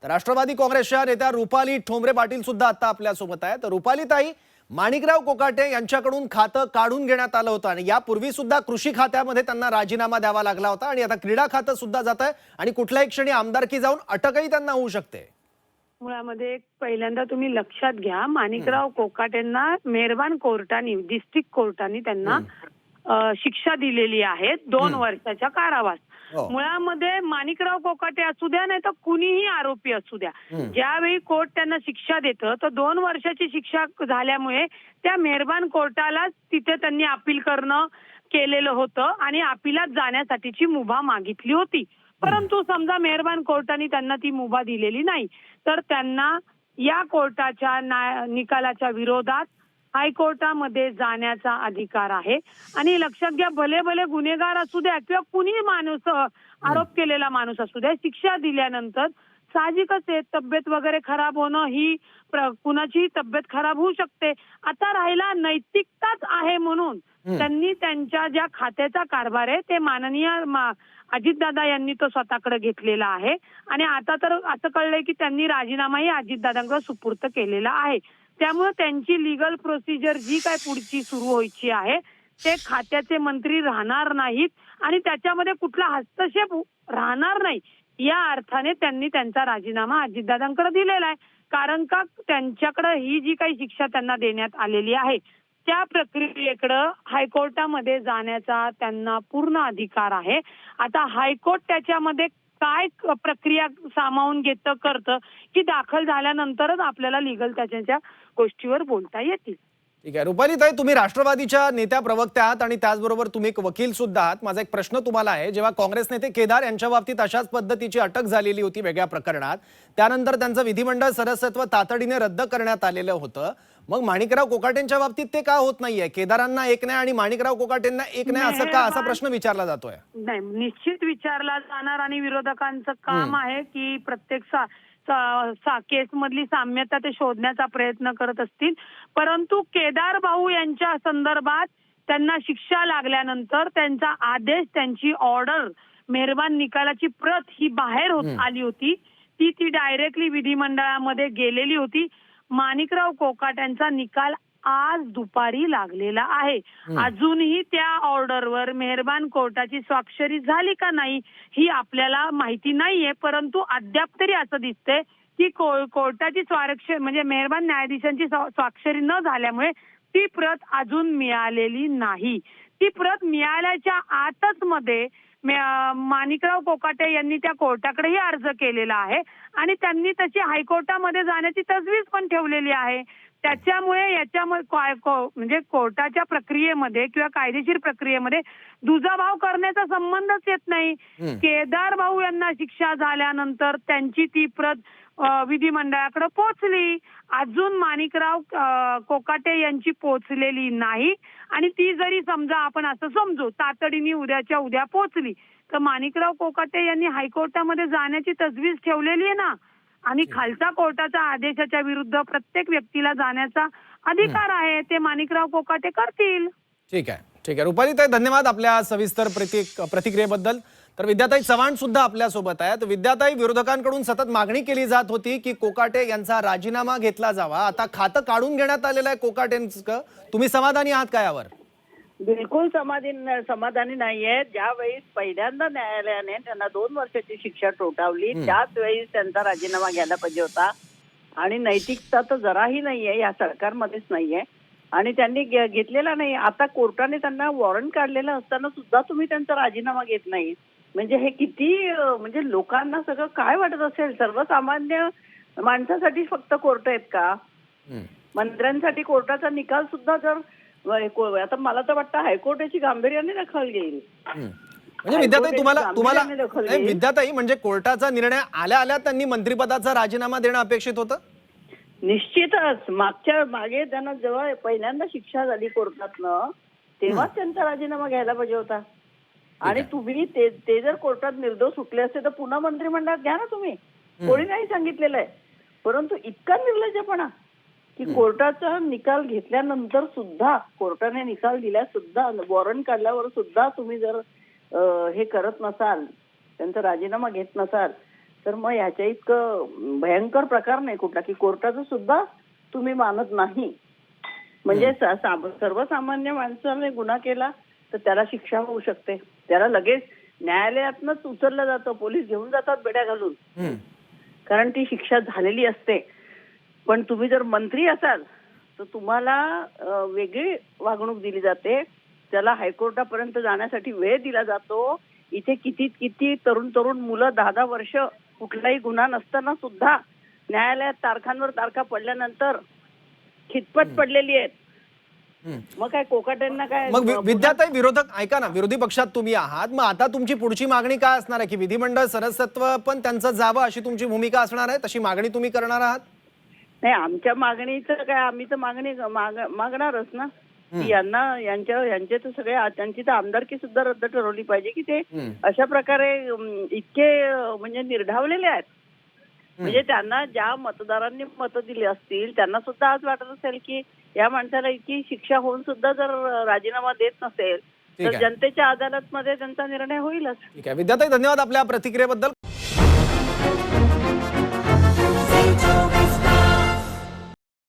तर राष्ट्रवादी काँग्रेसच्या नेत्या रुपाली ठोंबरे पाटील सुद्धा आता आपल्या सोबत आहेत। तर रुपाली ताई, माणिकराव कोकाटे यांच्याकडून खातं काढून घेण्यात आलं होतं आणि यापूर्वी सुद्धा कृषी खात्यामध्ये त्यांना राजीनामा द्यावा लागला होता आणि आता क्रीडा खातं सुद्धा जात आहे आणि कुठल्याही क्षणी आमदारकी जाऊन अटकही त्यांना होऊ शकते। मुळामध्ये पहिल्यांदा तुम्ही लक्षात घ्या, माणिकराव कोकाटेंना मेहरबान कोर्टाने, डिस्ट्रिक्ट कोर्टाने त्यांना शिक्षा दिलेली आहे 2 वर्षाच्या कारावास। मुळामध्ये माणिकराव कोकाटे असू द्या नाही तर कुणीही आरोपी असू द्या, ज्यावेळी कोर्ट त्यांना शिक्षा देतं तर 2 वर्षाची शिक्षा झाल्यामुळे त्या मेहरबान कोर्टाला तिथे त्यांनी अपील करणं केलेलं होतं आणि अपिलात जाण्यासाठीची मुभा मागितली होती। परंतु समजा मेहरबान कोर्टाने त्यांना ती मुभा दिलेली नाही, तर त्यांना या कोर्टाच्या निकालाच्या विरोधात हायकोर्टामध्ये जाण्याचा अधिकार आहे। आणि लक्षात घ्या, भले भले गुन्हेगार असू द्या किंवा कुणी माणूस, आरोप केलेला माणूस असू द्या, शिक्षा दिल्यानंतर साहजिकच आहे तब्येत वगैरे खराब होणं, ही कुणाची तब्येत खराब होऊ शकते। आता राहिला नैतिकताच आहे म्हणून त्यांनी त्यांच्या ज्या खात्याचा कारभार आहे ते माननीय अजितदादा यांनी तो स्वतःकडे घेतलेला आहे आणि आता तर असं कळलंय की त्यांनी राजीनामाही अजितदादांकडे सुपूर्द केलेला आहे। त्यामुळे त्यांची लीगल प्रोसिजर जी काय पुढची सुरू व्हायची आहे ते खात्याचे मंत्री राहणार नाहीत आणि त्याच्यामध्ये कुठला हस्तक्षेप राहणार नाही, या अर्थाने त्यांनी त्यांचा राजीनामा अजितदादांकडे दिलेला आहे। कारण का त्यांच्याकडे ही जी काही शिक्षा त्यांना देण्यात आलेली आहे त्या प्रक्रियेकडे हायकोर्टामध्ये जाण्याचा त्यांना पूर्ण अधिकार आहे। आता हायकोर्ट त्याच्यामध्ये काय प्रक्रिया सामावून घेतं करतं की दाखल झाल्यानंतरच आपल्याला लीगल त्याच्या गोष्टीवर बोलता येतील। ठीक आहे रुपाली ताई, तुम्ही राष्ट्रवादीच्या नेत्या प्रवक्त्या आहात आणि त्याचबरोबर तुम्ही एक वकील सुद्धा आहात। माझा एक प्रश्न तुम्हाला आहे, जेव्हा काँग्रेस नेते केदार यांच्या बाबतीत अशाच पद्धतीची अटक झालेली होती वेगळ्या प्रकरणात, त्यानंतर त्यांचं विधिमंडळ सदस्यत्व तातडीने रद्द करण्यात आलेलं होतं, मग माणिकराव कोकाटेंच्या बाबतीत ते का होत नाहीये? केदारांना एक नाही आणि माणिकराव कोकाटेंना एक नाही असं का, असा प्रश्न विचारला जातोय? नाही, निश्चित विचारला जाणार आणि विरोधकांचं काम आहे की प्रत्येक केस मधली साम्यता ते शोधण्याचा प्रयत्न करत असतील। परंतु केदार भाऊ यांच्या संदर्भात त्यांना शिक्षा लागल्यानंतर त्यांचा आदेश, त्यांची ऑर्डर, मेहरबान निकालाची प्रत ही बाहेर आली होती, ती डायरेक्टली विधिमंडळामध्ये गेलेली होती। माणिकराव कोकाट्यांचा निकाल आज दुपारी लागलेला आहे। अजूनही त्या ऑर्डरवर मेहरबान कोर्टाची स्वाक्षरी झाली का नाही ही आपल्याला माहिती नाहीये, परंतु अद्याप तरी असं दिसतंय की कोर्टाची स्वाक्षरी म्हणजे मेहरबान न्यायाधीशांची स्वाक्षरी न झाल्यामुळे ती प्रत अजून मिळालेली नाही। ती प्रत मिळाल्याच्या आतच मध्ये माणिकराव कोकाटे यांनी त्या कोर्टाकडेही अर्ज केलेला आहे आणि त्यांनी तशी हायकोर्टामध्ये जाण्याची तजवीज पण ठेवलेली आहे। त्याच्यामुळे याच्यामध्ये म्हणजे कोर्टाच्या प्रक्रियेमध्ये किंवा कायदेशीर प्रक्रियेमध्ये दुजाभाव करण्याचा संबंधच येत नाही। केदार भाऊ यांना शिक्षा झाल्यानंतर त्यांची ती प्रत विधिमंडळाकडे पोहोचली, अजून माणिकराव कोकाटे यांची पोहोचलेली नाही आणि ती जरी समजा आपण असं समजू तातडीने उद्याच्या उद्या पोहोचली तर माणिकराव कोकाटे यांनी हायकोर्टामध्ये जाण्याची तजवीज ठेवलेली आहे ना, आणि खालचा कोर्टाच्या आदेशाच्या विरुद्ध प्रत्येक व्यक्तीला जाण्याचा अधिकार आहे, ते माणिकराव कोकाटे करतील। ठीक आहे, ठीक आहे रुपाली ताई, धन्यवाद आपल्या सविस्तर प्रतिक्रियेबद्दल। तर विद्याताई चव्हाण सुद्धा आपल्या सोबत आहेत। विद्याताई, विरोधकांकडून सतत मागणी केली जात होती की कोकाटे यांचा राजीनामा घेतला जावा, आता खातं काढून घेण्यात आलेलं आहे कोकाटेंचं, तुम्ही समाधानी आहात का यावर? बिलकुल समाधानी नाहीये। ज्यावेळी पहिल्यांदा न्यायालयाने त्यांना 2 वर्षाची शिक्षा ठोठावली त्याच वेळी त्यांचा राजीनामा घ्यायला पाहिजे होता आणि नैतिकता तर जराही नाहीये, या सरकारमध्येच नाहीये आणि त्यांनी घेतलेला नाही। आता कोर्टाने त्यांना वॉरंट काढलेलं असताना सुद्धा तुम्ही त्यांचा राजीनामा घेत नाही, म्हणजे हे किती, म्हणजे लोकांना सगळं काय वाटत असेल? सर्वसामान्य माणसासाठी फक्त कोर्ट आहेत का? मंत्र्यांसाठी कोर्टाचा निकाल सुद्धा जर आता मला तर वाटतं हायकोर्ट याची गांभीर्याने दखल घेईल। म्हणजे विद्याताई म्हणजे कोर्टाचा निर्णय आल्या आल्या त्यांनी मंत्रिपदाचा राजीनामा देणं अपेक्षित होतं? निश्चितच मागे त्यांना जेव्हा पहिल्यांदा शिक्षा झाली कोर्टातनं तेव्हाच त्यांचा राजीनामा घ्यायला पाहिजे होता आणि तुम्ही ते जर कोर्टात निर्दोष सुटले असते तर पुन्हा मंत्रिमंडळात घ्या ना तुम्ही, कोणी नाही सांगितलेलं आहे। परंतु इतका निर्लज्जपणा की कोर्टाचा निकाल घेतल्यानंतर सुद्धा, कोर्टाने निकाल दिल्या सुद्धा, वॉरंट काढल्यावर सुद्धा तुम्ही जर हे करत नसाल, त्यांचा राजीनामा घेत नसाल तर मग ह्याच्या इतकं भयंकर प्रकार नाही कुठला की कोर्टाचं सुद्धा तुम्ही मानत नाही. म्हणजे सर्वसामान्य माणसाने गुन्हा केला तर त्याला शिक्षा होऊ शकते. त्याला लगेच न्यायालयातनंच उचललं जातं, पोलीस घेऊन जातात बेड्या घालून, कारण ती शिक्षा झालेली असते. पण तुम्ही जर मंत्री असाल तर तुम्हाला वेगळी वागणूक दिली जाते. त्याला हायकोर्टापर्यंत जाण्यासाठी वेळ दिला जातो. इथे किती तरुण मुलं 10-10 वर्ष कुठलाही गुन्हा नसताना सुद्धा न्यायालयात तारखांवर तारखा पडल्यानंतर खितपत पडलेली आहेत. मग काय कोकाटेंना काय मग विद्याताई, विरोधक ऐका ना, विरोधी पक्षात तुम्ही आहात, मग आता तुमची पुढची मागणी काय असणार आहे? की विधिमंडळ सदस्यत्व पण त्यांचं जावं अशी तुमची भूमिका असणार आहे? तशी मागणी तुम्ही करणार आहात? नाही, आमच्या मागणीचं काय, आम्ही तर मागणी मागणारच ना की यांचे तर सगळे त्यांची तर आमदारकी सुद्धा रद्द ठरवली पाहिजे की ते अशा प्रकारे इतके म्हणजे निर्ढावलेले आहेत. म्हणजे त्यांना ज्या मतदारांनी मतं दिली असतील त्यांना सुद्धा आज वाटत असेल की या माणसाला इतकी शिक्षा होऊन सुद्धा जर राजीनामा देत नसेल तर जनतेच्या अदालतमध्ये त्यांचा निर्णय होईलच. ठीक आहे विद्याताई, धन्यवाद आपल्या प्रतिक्रियेबद्दल.